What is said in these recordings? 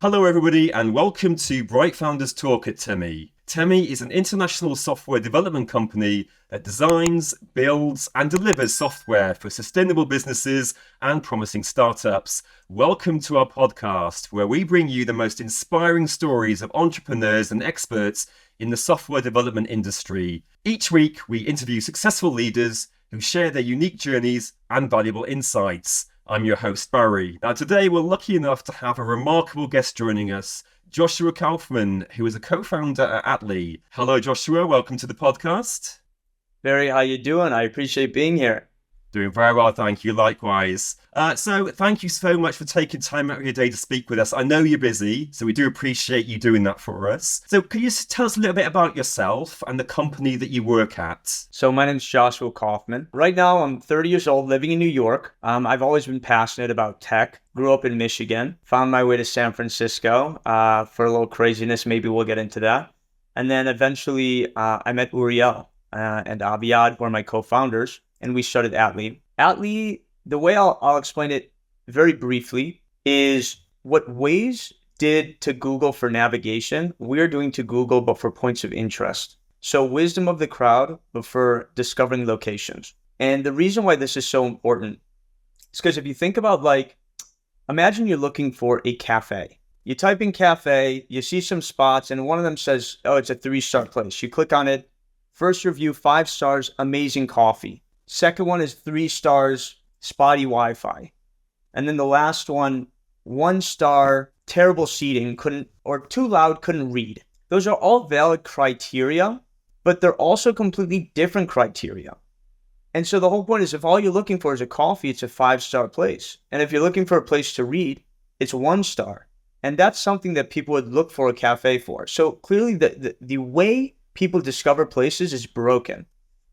Hello, everybody, and welcome to Bright Founders Talk at Temi. Temi is an international software development company that designs, builds, and delivers software for sustainable businesses and promising startups. Welcome to our podcast, where we bring you the most inspiring stories of entrepreneurs and experts in the software development industry. Each week, we interview successful leaders who share their unique journeys and valuable insights. I'm your host, Barry. Now, today we're lucky enough to have a remarkable guest joining us, Joshua Kaufman, who is a co-founder at Atley. Hello, Joshua. Welcome to the podcast. Barry, how you doing? I appreciate being here. Doing very well, thank you. Likewise. So thank you so much for taking time out of your day to speak with us. I know you're busy, so we do appreciate you doing that for us. So could you tell us a little bit about yourself and the company that you work at? So my name's Joshua Kaufman. Right now, I'm 30 years old, living in New York. I've always been passionate about tech. Grew up in Michigan. Found my way to San Francisco for a little craziness. Maybe we'll get into that. And then eventually, I met Uriel and Aviad, who are my co-founders. And we started Atley. Atley, the way I'll explain it very briefly, is what Waze did to Google for navigation, we're doing to Google, but for points of interest. So wisdom of the crowd, but for discovering locations. And the reason why this is so important is because if you think about, imagine you're looking for a cafe. You type in cafe, you see some spots, and one of them says, oh, it's a 3-star place. You click on it. First review, 5 stars, amazing coffee. Second one is 3 stars, spotty Wi-Fi. And then the last one, 1 star, terrible seating, too loud, couldn't read. Those are all valid criteria, but they're also completely different criteria. And so the whole point is if all you're looking for is a coffee, it's a 5-star place. And if you're looking for a place to read, it's 1 star. And that's something that people would look for a cafe for. So clearly the way people discover places is broken.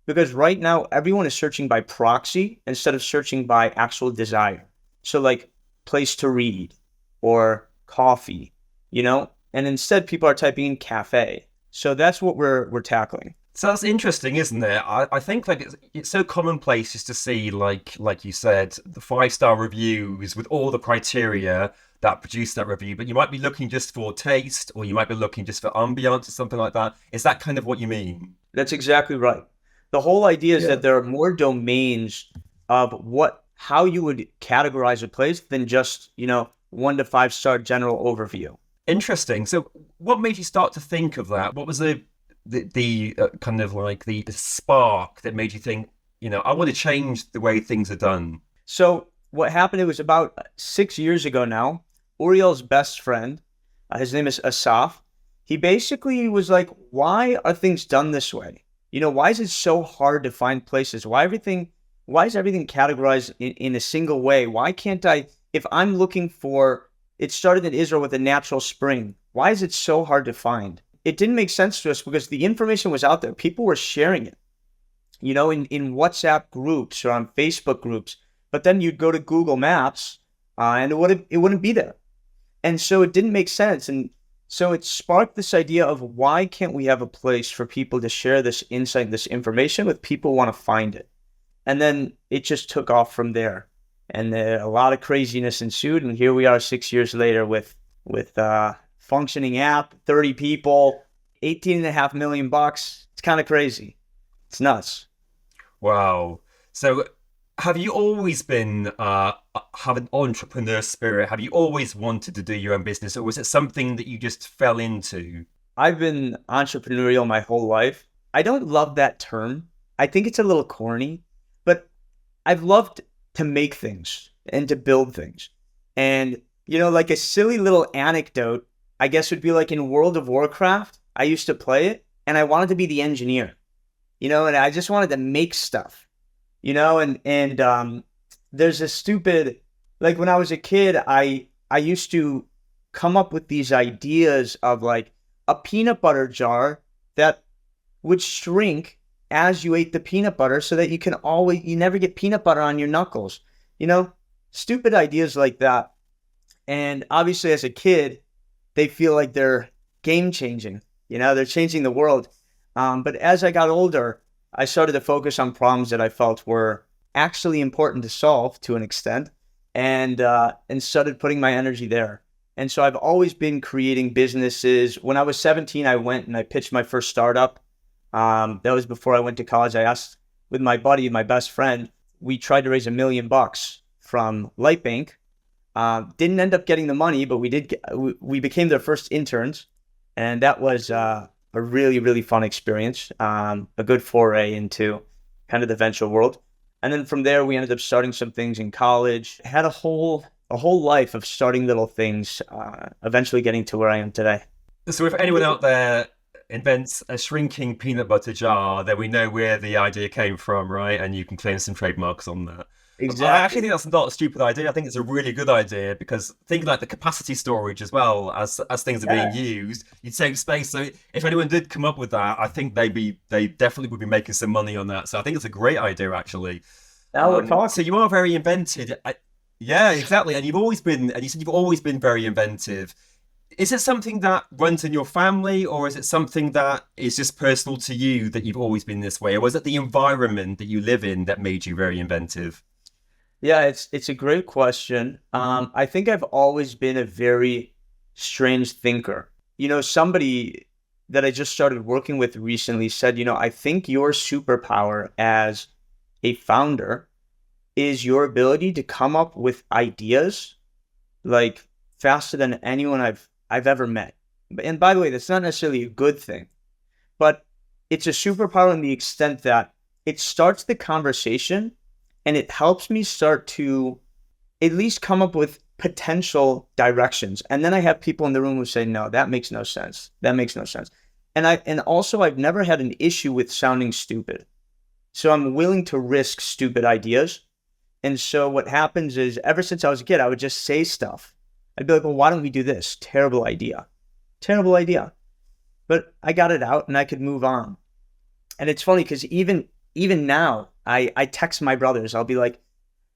Because right now, everyone is searching by proxy instead of searching by actual desire. So place to read or coffee, and instead people are typing in cafe. So that's what we're tackling. So that's interesting, isn't it? I think it's so commonplace just to see, like you said, the 5-star reviews with all the criteria that produce that review, but you might be looking just for taste, or you might be looking just for ambiance or something like that. Is that kind of what you mean? That's exactly right. The whole idea is that there are more domains of how you would categorize a place than just, 1 to 5-star general overview. Interesting. So what made you start to think of that? What was the kind of the spark that made you think, I want to change the way things are done? So what happened, it was about 6 years ago now. Uriel's best friend, his name is Asaf. He basically was like, why are things done this way? Why is it so hard to find places? Why is everything categorized in a single way? Why can't if I'm looking it started in Israel with a natural spring. Why is it so hard to find? It didn't make sense to us because the information was out there. People were sharing it, in WhatsApp groups or on Facebook groups. But then you'd go to Google Maps and it wouldn't be there. And so it didn't make sense. And so it sparked this idea of why can't we have a place for people to share this insight, this information with people who want to find it? And then it just took off from there. And a lot of craziness ensued. And here we are 6 years later with functioning app, 30 people, $18.5 million. It's kind of crazy. It's nuts. Wow. So have you always been have an entrepreneur spirit? Have you always wanted to do your own business, or was it something that you just fell into? I've been entrepreneurial my whole life. I don't love that term. I think it's a little corny, but I've loved to make things and to build things. And, a silly little anecdote, I guess would be in World of Warcraft, I used to play it and I wanted to be the engineer, and I just wanted to make stuff. And there's a stupid, when I was a kid, I used to come up with these ideas of a peanut butter jar that would shrink as you ate the peanut butter so that you never get peanut butter on your knuckles, stupid ideas like that. And obviously as a kid, they feel like they're game changing, they're changing the world. But as I got older, I started to focus on problems that I felt were actually important to solve to an extent, and started putting my energy there. And so I've always been creating businesses. When I was 17, I went and I pitched my first startup. That was before I went to college. I asked with my buddy, my best friend, we tried to raise $1 million from Light Bank. Didn't end up getting the money, but we became their first interns. And that was a really, really fun experience. A good foray into kind of the venture world. And then from there, we ended up starting some things in college. Had a whole life of starting little things, eventually getting to where I am today. So if anyone out there invents a shrinking peanut butter jar, then we know where the idea came from, right? And you can claim some trademarks on that. Exactly. I actually think that's not a stupid idea. I think it's a really good idea because things like the capacity storage as well as things are being used, you save space. So if anyone did come up with that, I think they definitely would be making some money on that. So I think it's a great idea actually. Now we're talking. So you are very inventive. Yeah, exactly. And you said you've always been very inventive. Is it something that runs in your family, or is it something that is just personal to you that you've always been this way? Or was it the environment that you live in that made you very inventive? Yeah, it's a great question. I think I've always been a very strange thinker. Somebody that I just started working with recently said, I think your superpower as a founder is your ability to come up with ideas like faster than anyone I've ever met. And by the way, that's not necessarily a good thing, but it's a superpower in the extent that it starts the conversation and it helps me start to at least come up with potential directions. And then I have people in the room who say, no, that makes no sense. That makes no sense. And also I've never had an issue with sounding stupid. So I'm willing to risk stupid ideas. And so what happens is ever since I was a kid, I would just say stuff. I'd be like, well, why don't we do this? Terrible idea. Terrible idea. But I got it out and I could move on. And it's funny because even now, I text my brothers. I'll be like,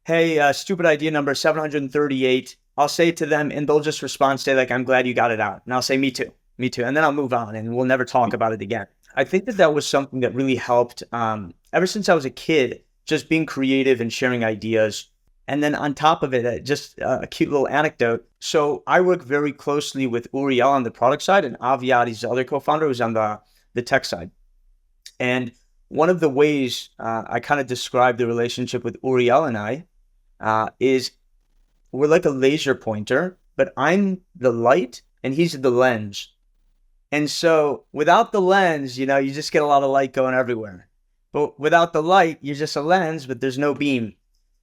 hey, stupid idea number 738. I'll say it to them and they'll just respond, say like, I'm glad you got it out. And I'll say, me too. And then I'll move on and we'll never talk about it again. I think that was something that really helped ever since I was a kid, just being creative and sharing ideas. And then on top of it, just a cute little anecdote. So I work very closely with Uriel on the product side and Aviad, he's the other co-founder, who's on the tech side. And one of the ways I kind of describe the relationship with Uriel and I is we're like a laser pointer, but I'm the light and he's the lens. And so without the lens, you just get a lot of light going everywhere. But without the light, you're just a lens, but there's no beam.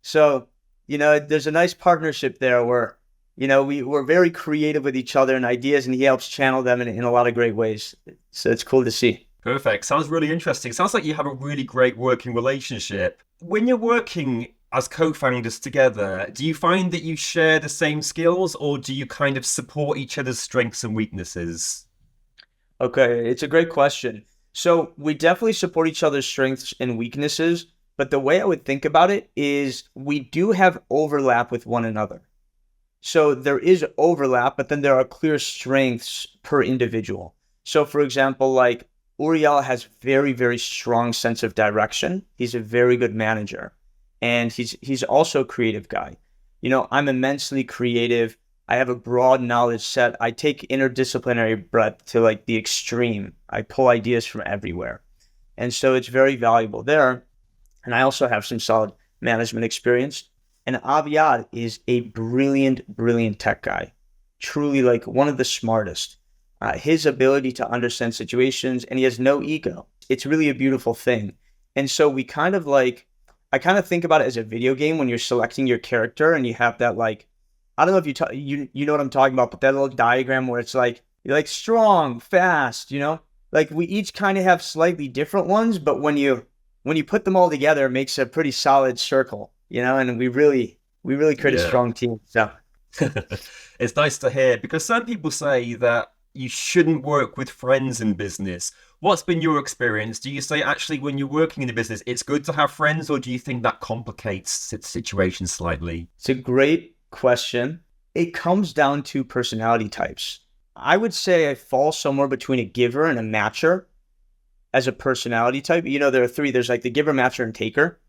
So, there's a nice partnership there where, we're very creative with each other and ideas, and he helps channel them in a lot of great ways. So it's cool to see. Perfect. Sounds really interesting. Sounds like you have a really great working relationship. When you're working as co-founders together, do you find that you share the same skills, or do you kind of support each other's strengths and weaknesses? Okay, it's a great question. So we definitely support each other's strengths and weaknesses, but the way I would think about it is we do have overlap with one another. So there is overlap, but then there are clear strengths per individual. So for example, like Uriel has very, very strong sense of direction. He's a very good manager. And he's also a creative guy. I'm immensely creative. I have a broad knowledge set. I take interdisciplinary breadth to like the extreme. I pull ideas from everywhere. And so it's very valuable there. And I also have some solid management experience. And Aviad is a brilliant, brilliant tech guy. Truly like one of the smartest. His ability to understand situations, and he has no ego. It's really a beautiful thing. And so I kind of think about it as a video game when you're selecting your character and you have that like, I don't know if you know what I'm talking about, but that little diagram where it's like, you're like strong, fast, like we each kind of have slightly different ones, but when you put them all together, it makes a pretty solid circle, and we really create a strong team. So it's nice to hear, because some people say that you shouldn't work with friends in business. What's been your experience? Do you say actually when you're working in a business, it's good to have friends, or do you think that complicates the situation slightly? It's a great question. It comes down to personality types. I would say I fall somewhere between a giver and a matcher as a personality type. There are three. There's like the giver, matcher, and taker.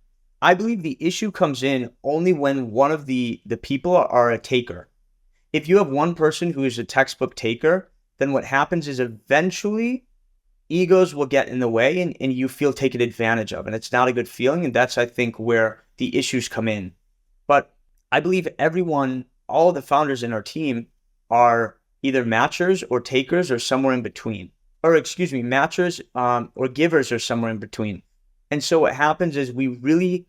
I believe the issue comes in only when one of the people are a taker. if you have one person who is a textbook taker, then what happens is eventually egos will get in the way and you feel taken advantage of. And it's not a good feeling. And that's, I think, where the issues come in. But I believe all the founders in our team are either matchers or takers or somewhere in between. Or excuse me, matchers or givers or somewhere in between. And so what happens is we really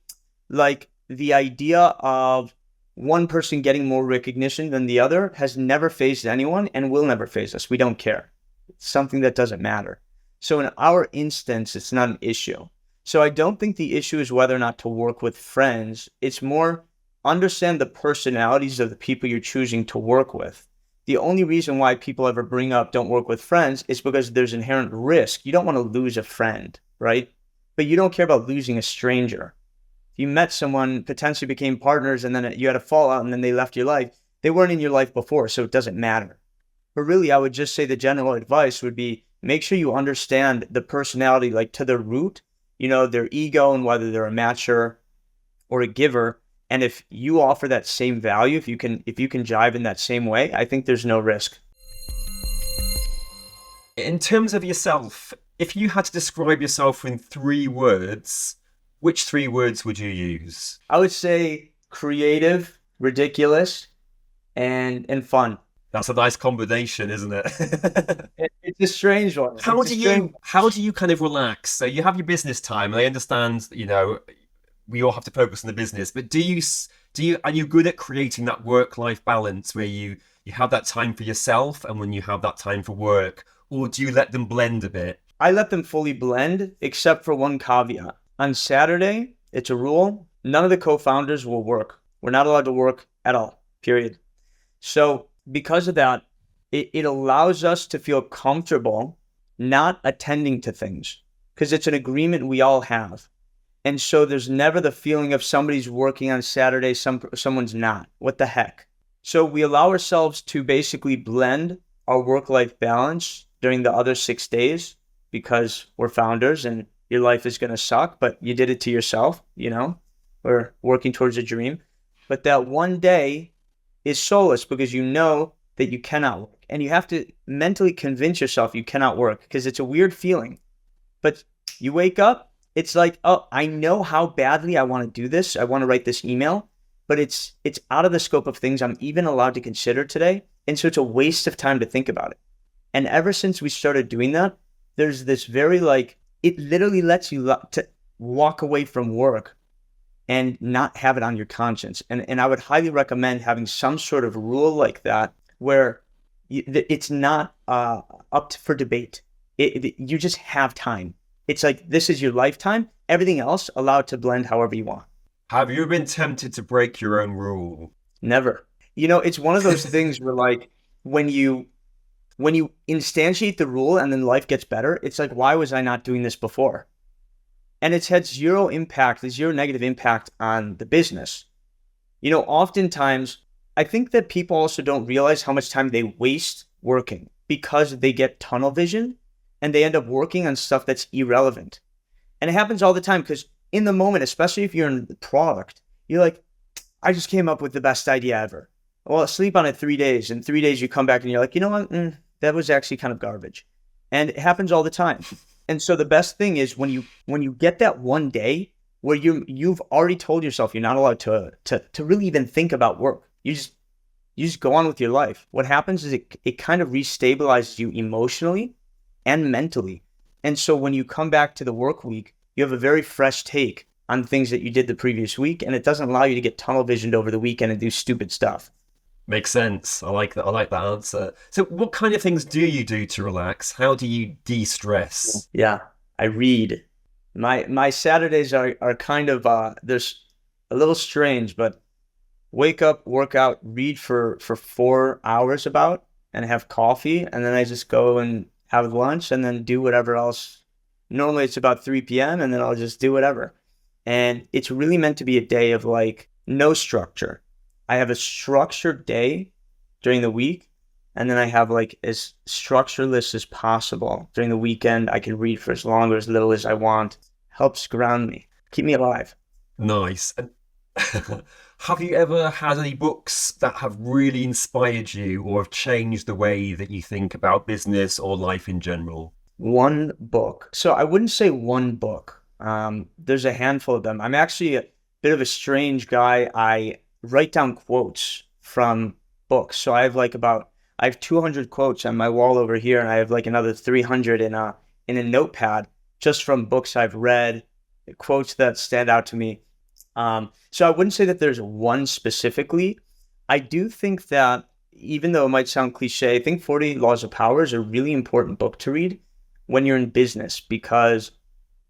like the idea of one person getting more recognition than the other has never fazed anyone and will never faze us. We don't care. It's something that doesn't matter. So in our instance, it's not an issue. So I don't think the issue is whether or not to work with friends. It's more understand the personalities of the people you're choosing to work with. The only reason why people ever bring up don't work with friends is because there's inherent risk. You don't want to lose a friend, right? But you don't care about losing a stranger. If you met someone, potentially became partners, and then you had a fallout and then they left your life, they weren't in your life before, so it doesn't matter. But really, I would just say the general advice would be make sure you understand the personality, like to the root, their ego and whether they're a matcher or a giver. And if you offer that same value, if you can jive in that same way, I think there's no risk. In terms of yourself, if you had to describe yourself in 3 words, which 3 words would you use? I would say creative, ridiculous, and fun. That's a nice combination, isn't it? It's a strange one. How do you kind of relax? So you have your business time, and I understand, we all have to focus on the business, but are you good at creating that work-life balance where you have that time for yourself and when you have that time for work, or do you let them blend a bit? I let them fully blend, except for one caveat. On Saturday, it's a rule, none of the co-founders will work. We're not allowed to work at all, period. So because of that, it allows us to feel comfortable not attending to things because it's an agreement we all have. And so there's never the feeling of somebody's working on Saturday, someone's not. What the heck? So we allow ourselves to basically blend our work-life balance during the other 6 days because we're founders and your life is going to suck, but you did it to yourself, We're working towards a dream. But that one day is solace because you know that you cannot work. And you have to mentally convince yourself you cannot work because it's a weird feeling. But you wake up, it's like, oh, I know how badly I want to do this. I want to write this email, but it's out of the scope of things I'm even allowed to consider today. And so it's a waste of time to think about it. And ever since we started doing that, there's this very it literally lets you to walk away from work and not have it on your conscience. And I would highly recommend having some sort of rule like that where it's not for debate. You just have time. It's like, this is your lifetime. Everything else allowed to blend however you want. Have you been tempted to break your own rule? Never. It's one of those things where when you instantiate the rule and then life gets better, it's like, why was I not doing this before? And it's had zero negative impact on the business. Oftentimes, I think that people also don't realize how much time they waste working because they get tunnel vision and they end up working on stuff that's irrelevant. And it happens all the time because in the moment, especially if you're in the product, you're like, I just came up with the best idea ever. Well, sleep on it 3 days. In 3 days, you come back and you're like, you know what? That was actually kind of garbage. And it happens all the time. And so the best thing is when you get that one day where you've already told yourself you're not allowed to really even think about work. You just go on with your life. What happens is it kind of restabilizes you emotionally and mentally. And so when you come back to the work week, you have a very fresh take on things that you did the previous week, and it doesn't allow you to get tunnel visioned over the weekend and do stupid stuff. Makes sense. I like that. I like that answer. So what kind of things do you do to relax? How do you de-stress? Yeah, I read. My Saturdays are kind of, there's a little strange, but wake up, work out, read for 4 hours about, and have coffee. And then I just go and have lunch and then do whatever else. Normally it's about 3 p.m. and then I'll just do whatever. And it's really meant to be a day of no structure. I have a structured day during the week, and then I have as structureless as possible during the weekend. I can read for as long or as little as I want. Helps ground me, keep me alive. Nice. Have you ever had any books that have really inspired you or have changed the way that you think about business or life in general? One book. So I wouldn't say one book. There's a handful of them. I'm actually a bit of a strange guy. I write down quotes from books. So I have 200 quotes on my wall over here, and I have like another 300 in a notepad just from books I've read, quotes that stand out to me. So I wouldn't say that there's one specifically. I do think that even though it might sound cliche, I think 40 Laws of Power is a really important book to read when you're in business because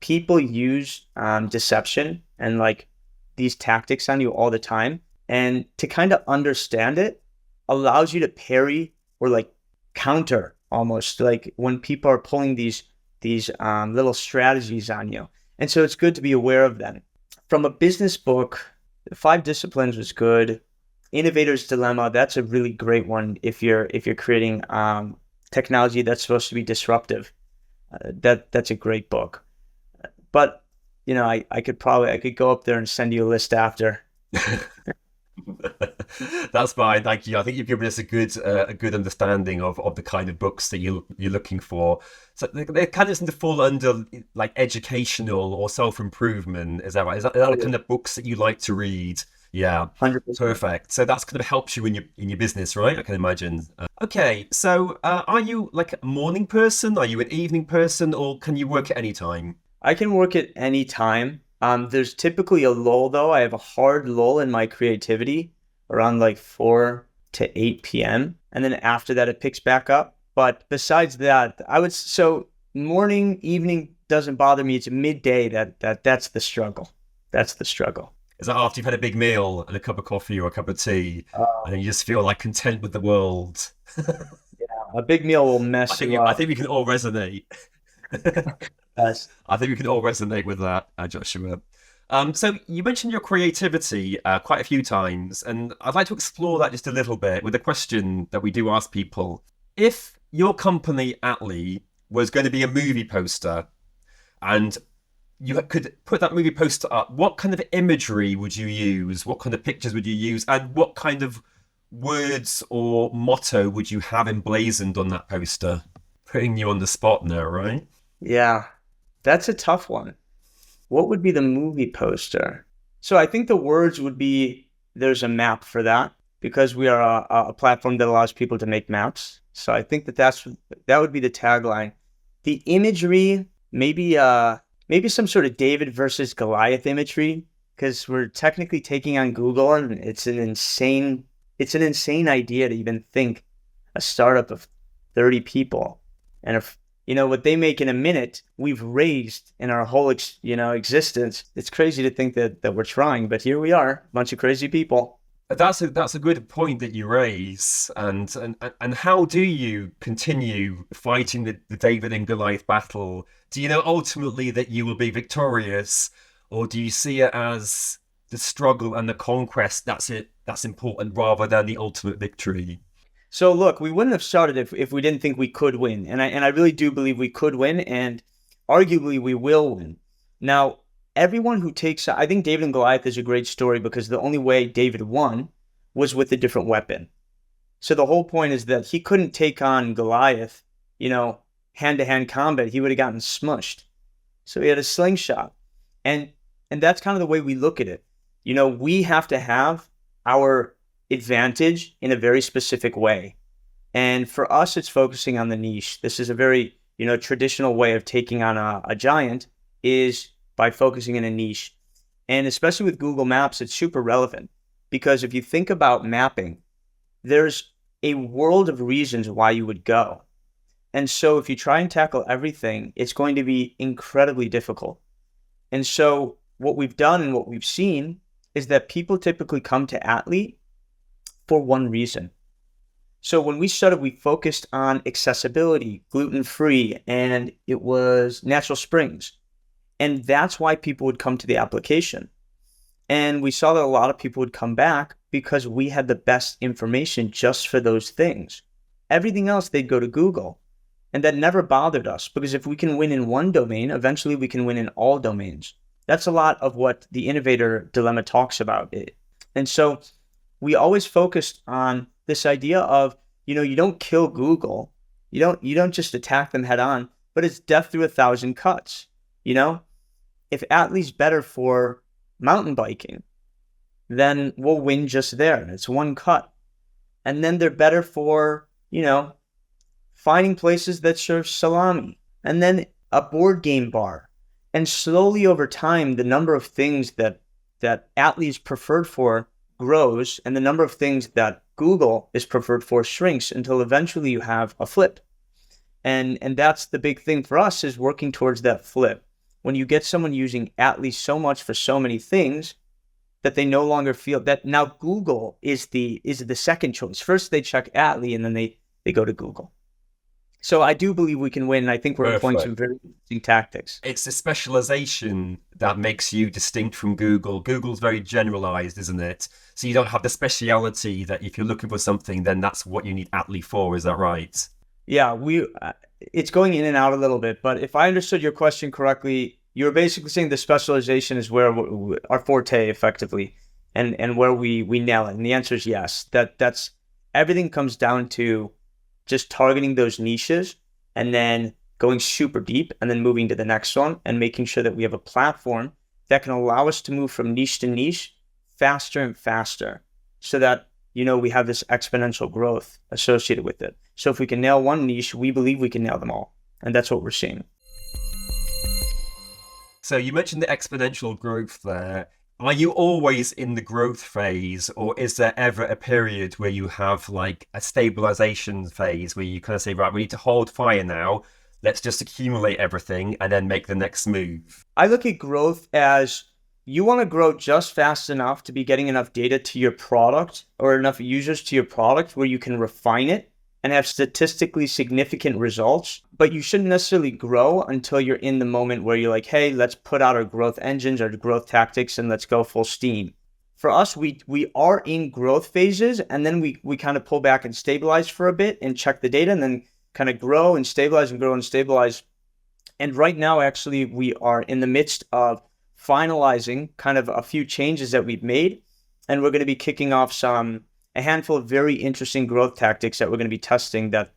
people use deception and like these tactics on you all the time. And to kind of understand it allows you to parry or like counter almost like when people are pulling these little strategies on you. And so it's good to be aware of them. From a business book, The Five Disciplines was good. Innovator's Dilemma, that's a really great one if you're creating technology that's supposed to be disruptive. That's a great book. But I could go up there and send you a list after. That's fine, thank you. I think you've given us a good understanding of the kind of books that you're looking for. So they kind of seem to fall under like educational or self improvement. Is that right? Is that the kind of books that you like to read? Yeah, 100%. perfect. So that's kind of helps you in your business, right? I can imagine. Okay, so are you like a morning person? Are you an evening person, or can you work at any time? I can work at any time. There's typically a lull though. I have a hard lull in my creativity around like 4 to 8 p.m. And then after that, it picks back up. But besides that, so morning, evening doesn't bother me. It's midday that's the struggle. That's the struggle. Is that after you've had a big meal and a cup of coffee or a cup of tea, and you just feel like content with the world? A big meal will mess you up. I think we can all resonate. Yes. I think we can all resonate with that, Joshua. So you mentioned your creativity quite a few times, and I'd like to explore that just a little bit with a question that we do ask people. If your company, Atley, was going to be a movie poster, and you could put that movie poster up, what kind of imagery would you use? What kind of pictures would you use? And what kind of words or motto would you have emblazoned on that poster? Putting you on the spot now, right? Yeah, that's a tough one. What would be the movie poster? So I think the words would be there's a map for that because we are a platform that allows people to make maps. So I think that would be the tagline. The imagery, maybe some sort of David versus Goliath imagery because we're technically taking on Google and it's an insane idea to even think a startup of 30 people and if what they make in a minute, we've raised in our whole, existence. It's crazy to think that we're trying, but here we are, a bunch of crazy people. That's a good point that you raise, and how do you continue fighting the David and Goliath battle? Do you know ultimately that you will be victorious, or do you see it as the struggle and the conquest that's important rather than the ultimate victory? So look, we wouldn't have started if we didn't think we could win. And I really do believe we could win and arguably we will win. Now, everyone who I think David and Goliath is a great story because the only way David won was with a different weapon. So the whole point is that he couldn't take on Goliath, hand-to-hand combat. He would have gotten smushed. So he had a slingshot. And that's kind of the way we look at it. We have to have our advantage in a very specific way. And for us, it's focusing on the niche. This is a very, traditional way of taking on a giant is by focusing in a niche. And especially with Google Maps, it's super relevant because if you think about mapping, there's a world of reasons why you would go. And so if you try and tackle everything, it's going to be incredibly difficult. And so what we've done and what we've seen is that people typically come to Atley for one reason. So when we started, we focused on accessibility, gluten-free, and it was natural springs. And that's why people would come to the application. And we saw that a lot of people would come back because we had the best information just for those things. Everything else, they'd go to Google. And that never bothered us because if we can win in one domain, eventually we can win in all domains. That's a lot of what the innovator dilemma talks about. And so we always focused on this idea of, you don't kill Google. You don't just attack them head on, but it's death through a thousand cuts. You know, if Atley's better for mountain biking, then we'll win just there. It's one cut. And then they're better for, finding places that serve salami, and then a board game bar. And slowly over time, the number of things that Atley is preferred for grows, and the number of things that Google is preferred for shrinks until eventually you have a flip. And that's the big thing for us, is working towards that flip. When you get someone using Atley so much for so many things that they no longer feel that now Google is the second choice. First they check Atley, and then they go to Google. So I do believe we can win. I think we're employing some very interesting tactics. It's the specialization that makes you distinct from Google. Google's very generalized, isn't it? So you don't have the speciality that if you're looking for something, then that's what you need Atley for. Is that right? Yeah, it's going in and out a little bit, but if I understood your question correctly, you're basically saying the specialization is where our forte effectively, and where we nail it. And the answer is yes. That's everything comes down to just targeting those niches and then going super deep and then moving to the next one and making sure that we have a platform that can allow us to move from niche to niche faster and faster, so that we have this exponential growth associated with it. So if we can nail one niche, we believe we can nail them all. And that's what we're seeing. So you mentioned the exponential growth there. Are you always in the growth phase, or is there ever a period where you have like a stabilization phase where you kind of say, right, we need to hold fire now. Let's just accumulate everything and then make the next move? I look at growth as, you want to grow just fast enough to be getting enough data to your product, or enough users to your product where you can refine it and have statistically significant results. But you shouldn't necessarily grow until you're in the moment where you're like, hey, let's put out our growth engines, our growth tactics, and let's go full steam. For us, we are in growth phases, and then we kind of pull back and stabilize for a bit and check the data, and then kind of grow and stabilize and grow and stabilize. And right now, actually, we are in the midst of finalizing kind of a few changes that we've made, and we're going to be kicking off a handful of very interesting growth tactics that we're going to be testing that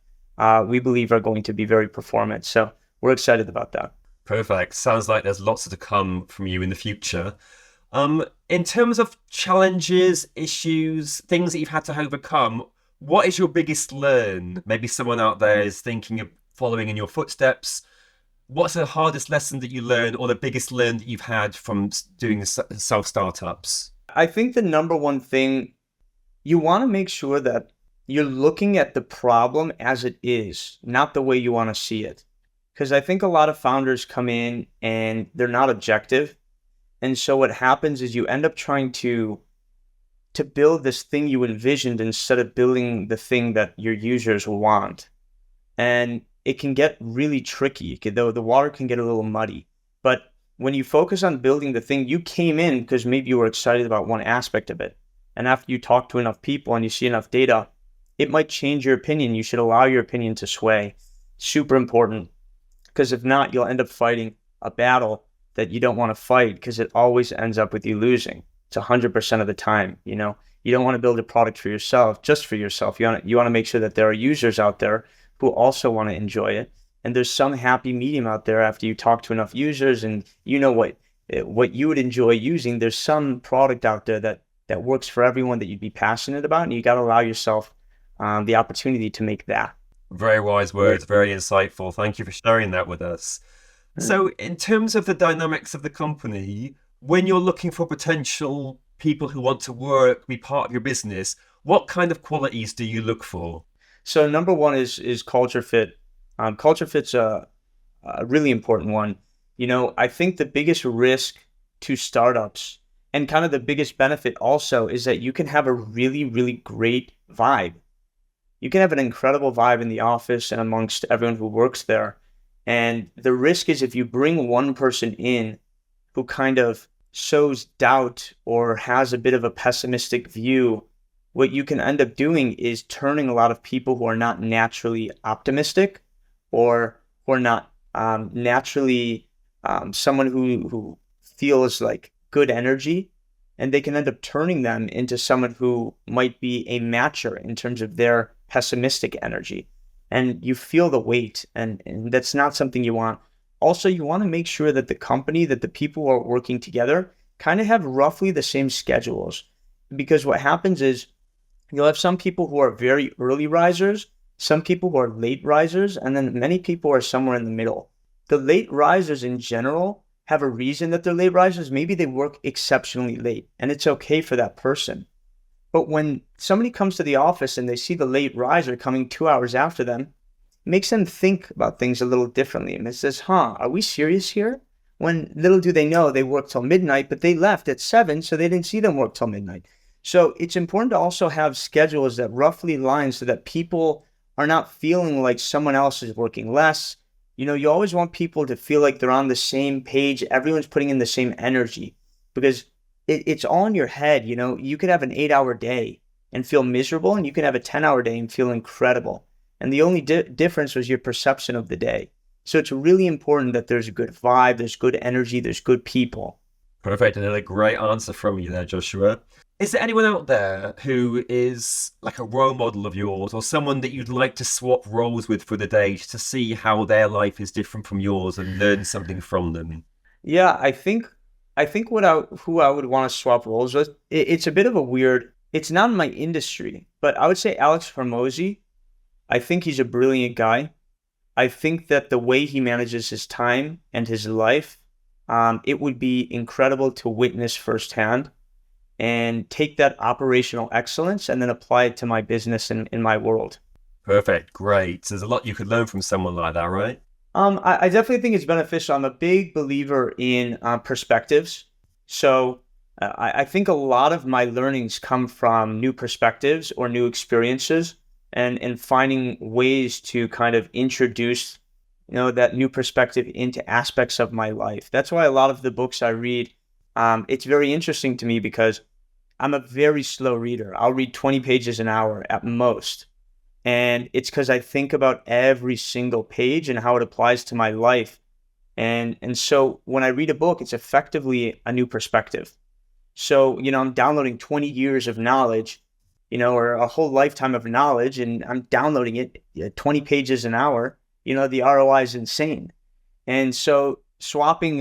we believe are going to be very performant. So we're excited about that. Perfect. Sounds like there's lots to come from you in the future. In terms of challenges, issues, things that you've had to overcome, what is your biggest learn? Maybe someone out there is thinking of following in your footsteps. What's the hardest lesson that you learned, or the biggest learn that you've had from doing self-startups? I think the number one thing, you want to make sure that you're looking at the problem as it is, not the way you want to see it. Because I think a lot of founders come in and they're not objective. And so what happens is you end up trying to build this thing you envisioned instead of building the thing that your users want. And it can get really tricky, though the water can get a little muddy. But when you focus on building the thing, you came in because maybe you were excited about one aspect of it. And after you talk to enough people and you see enough data, it might change your opinion. You should allow your opinion to sway. Super important. Because if not, you'll end up fighting a battle that you don't want to fight, because it always ends up with you losing. It's 100% of the time. You don't want to build a product for yourself, just for yourself. You want to make sure that there are users out there who also want to enjoy it. And there's some happy medium out there after you talk to enough users and what you would enjoy using. There's some product out there that works for everyone that you'd be passionate about, and you got to allow yourself the opportunity to make that. Very wise words, very insightful. Thank you for sharing that with us. So in terms of the dynamics of the company, when you're looking for potential people who want to work, be part of your business, what kind of qualities do you look for? So number one is culture fit. Culture fit's a really important one. I think the biggest risk to startups, and kind of the biggest benefit also, is that you can have a really, really great vibe. You can have an incredible vibe in the office and amongst everyone who works there. And the risk is, if you bring one person in who kind of sows doubt or has a bit of a pessimistic view, what you can end up doing is turning a lot of people who are not naturally optimistic, or who are not naturally someone who feels like good energy, and they can end up turning them into someone who might be a matcher in terms of their pessimistic energy. And you feel the weight, and that's not something you want. Also, you want to make sure that the company, that the people who are working together kind of have roughly the same schedules. Because what happens is you'll have some people who are very early risers, some people who are late risers, and then many people are somewhere in the middle. The late risers in general have a reason that they're late risers. Maybe they work exceptionally late, and it's okay for that person. But when somebody comes to the office and they see the late riser coming 2 hours after them, it makes them think about things a little differently. And it says, are we serious here? When little do they know they work till midnight, but they left at 7, so they didn't see them work till midnight. So it's important to also have schedules that roughly align so that people are not feeling like someone else is working less. You always want people to feel like they're on the same page. Everyone's putting in the same energy, because it's all in your head. You could have an 8-hour day and feel miserable, and you can have a 10-hour day and feel incredible. And the only difference was your perception of the day. So it's really important that there's a good vibe, there's good energy, there's good people. Perfect. Another great answer from you there, Joshua. Is there anyone out there who is like a role model of yours, or someone that you'd like to swap roles with for the day, just to see how their life is different from yours and learn something from them? Yeah, I think who I would want to swap roles with, it's a bit of a weird, it's not in my industry, but I would say Alex Hormozy. I think he's a brilliant guy. I think that the way he manages his time and his life, it would be incredible to witness firsthand and take that operational excellence and then apply it to my business and in my world. Perfect. Great. There's a lot you could learn from someone like that, right? I definitely think it's beneficial. I'm a big believer in perspectives. So I think a lot of my learnings come from new perspectives or new experiences, and finding ways to kind of introduce, that new perspective into aspects of my life. That's why a lot of the books I read, it's very interesting to me because I'm a very slow reader. I'll read 20 pages an hour at most. And it's because I think about every single page and how it applies to my life. And so when I read a book, it's effectively a new perspective. So, I'm downloading 20 years of knowledge, or a whole lifetime of knowledge, and I'm downloading it at 20 pages an hour. The ROI is insane. And so swapping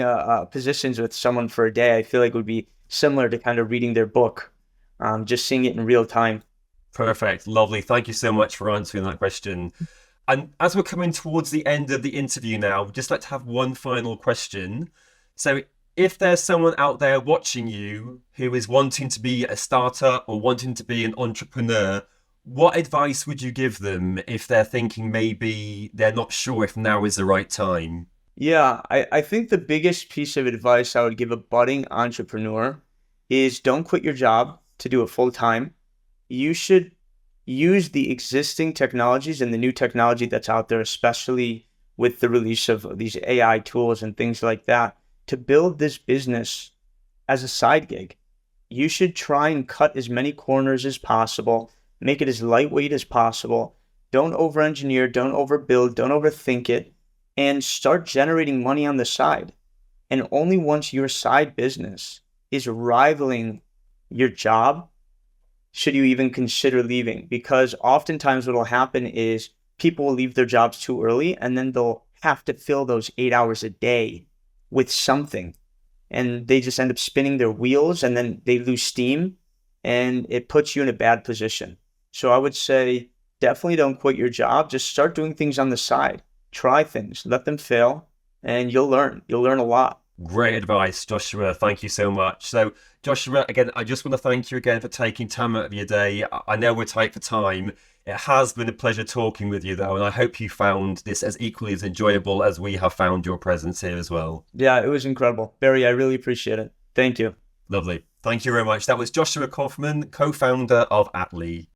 positions with someone for a day, I feel like would be similar to kind of reading their book, just seeing it in real time. Perfect. Lovely. Thank you so much for answering that question. And as we're coming towards the end of the interview now, we'd just like to have one final question. So if there's someone out there watching you who is wanting to be a starter or wanting to be an entrepreneur, what advice would you give them if they're thinking maybe they're not sure if now is the right time? Yeah, I think the biggest piece of advice I would give a budding entrepreneur is don't quit your job to do it full time. You should use the existing technologies and the new technology that's out there, especially with the release of these AI tools and things like that, to build this business as a side gig. You should try and cut as many corners as possible, make it as lightweight as possible. Don't over-engineer, don't overbuild, don't overthink it, and start generating money on the side. And only once your side business is rivaling your job should you even consider leaving. Because oftentimes what will happen is people will leave their jobs too early, and then they'll have to fill those 8 hours a day with something. And they just end up spinning their wheels, and then they lose steam, and it puts you in a bad position. So I would say definitely don't quit your job. Just start doing things on the side. Try things, let them fail, and you'll learn. You'll learn a lot. Great advice, Joshua. Thank you so much. So, Joshua, again, I just want to thank you again for taking time out of your day. I know we're tight for time. It has been a pleasure talking with you, though, and I hope you found this as equally as enjoyable as we have found your presence here as well. Yeah, it was incredible. Barry, I really appreciate it. Thank you. Lovely. Thank you very much. That was Joshua Kaufman, co-founder of Atley.